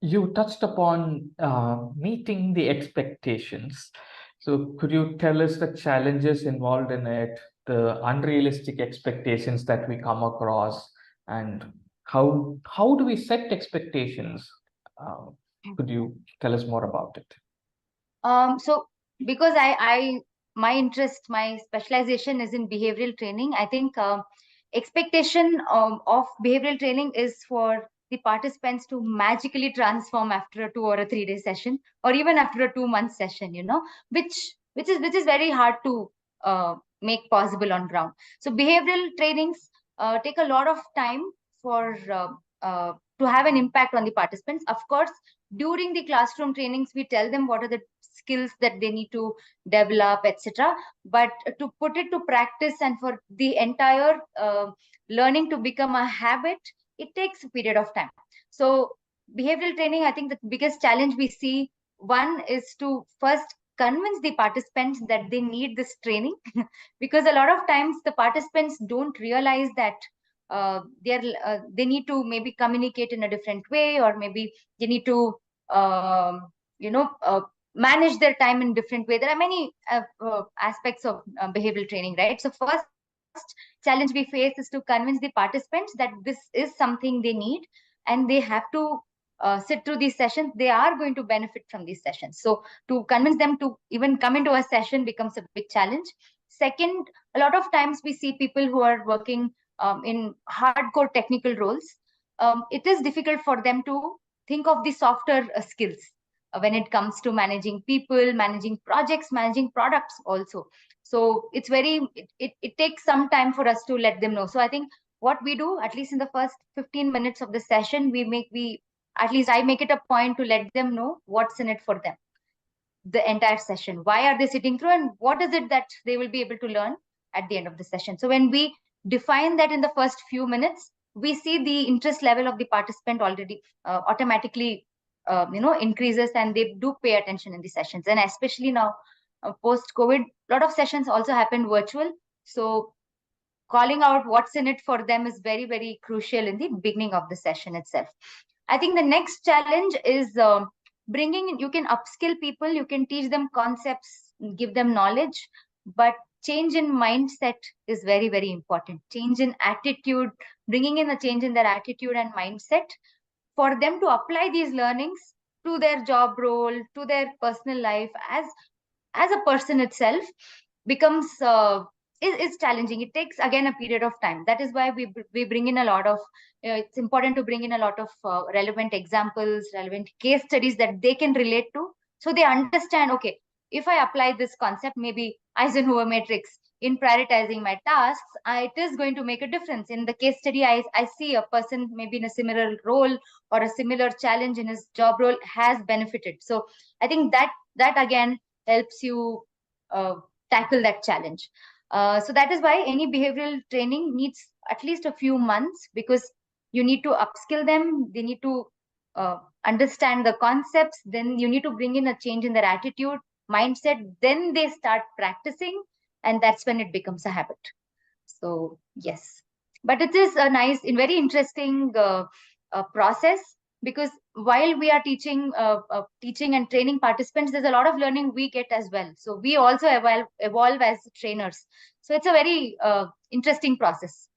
You touched upon meeting the expectations. So, could you tell us the challenges involved in it, the unrealistic expectations that we come across, and how do we set expectations? Uh, could you tell us more about it? So because my interest, my specialization is in behavioral training, I think expectation of behavioral training is for the participants to magically transform after a 2 or a 3 day session, or even after a 2 month session, which is very hard to make possible on ground. So behavioral trainings take a lot of time for to have an impact on the participants. Of course, during the classroom trainings, we tell them what are the skills that they need to develop, etc. But to put it to practice and for the entire learning to become a habit, it takes a period of time. So behavioral training, I think the biggest challenge we see, one is to first convince the participants that they need this training because a lot of times the participants don't realize that they need to maybe communicate in a different way, or maybe they need to um, you know uh, manage their time in different way. There are many aspects of behavioral training, right? So first challenge we face is to convince the participants that this is something they need, and they have to sit through these sessions. They are going to benefit from these sessions. So to convince them to even come into a session becomes a big challenge. Second, a lot of times we see people who are working in hardcore technical roles. It is difficult for them to think of the softer skills when it comes to managing people, managing projects, managing products also. So it takes some time for us to let them know. So I think what we do, at least in the first 15 minutes of the session, we at least I make it a point to let them know what's in it for them, the entire session. Why are they sitting through, and what is it that they will be able to learn at the end of the session? So when we define that in the first few minutes, we see the interest level of the participant already automatically increases, and they do pay attention in the sessions. And especially now, post COVID, a lot of sessions also happen virtual. So calling out what's in it for them is very, very crucial in the beginning of the session itself. I think the next challenge is bringing in, you can upskill people, you can teach them concepts, give them knowledge, but change in mindset is very, very important. Change in attitude, bringing in a change in their attitude and mindset for them to apply these learnings to their job role, to their personal life as a person itself becomes is challenging. It takes again a period of time. That is why we bring in a lot of it's important to bring in a lot of relevant examples, relevant case studies that they can relate to, so they understand, okay, if I apply this concept, maybe Eisenhower matrix, in prioritizing my tasks, it is going to make a difference. In the case study, I see a person maybe in a similar role or a similar challenge in his job role has benefited. So I think that again helps you uh, tackle that challenge. So that is why any behavioral training needs at least a few months, because you need to upskill them. They need to understand the concepts. Then you need to bring in a change in their attitude, mindset. Then they start practicing, and that's when it becomes a habit. So yes, but it is a nice and very interesting process, because while we are teaching and training participants, there's a lot of learning we get as well. So we also evolve as trainers. So it's a very interesting process.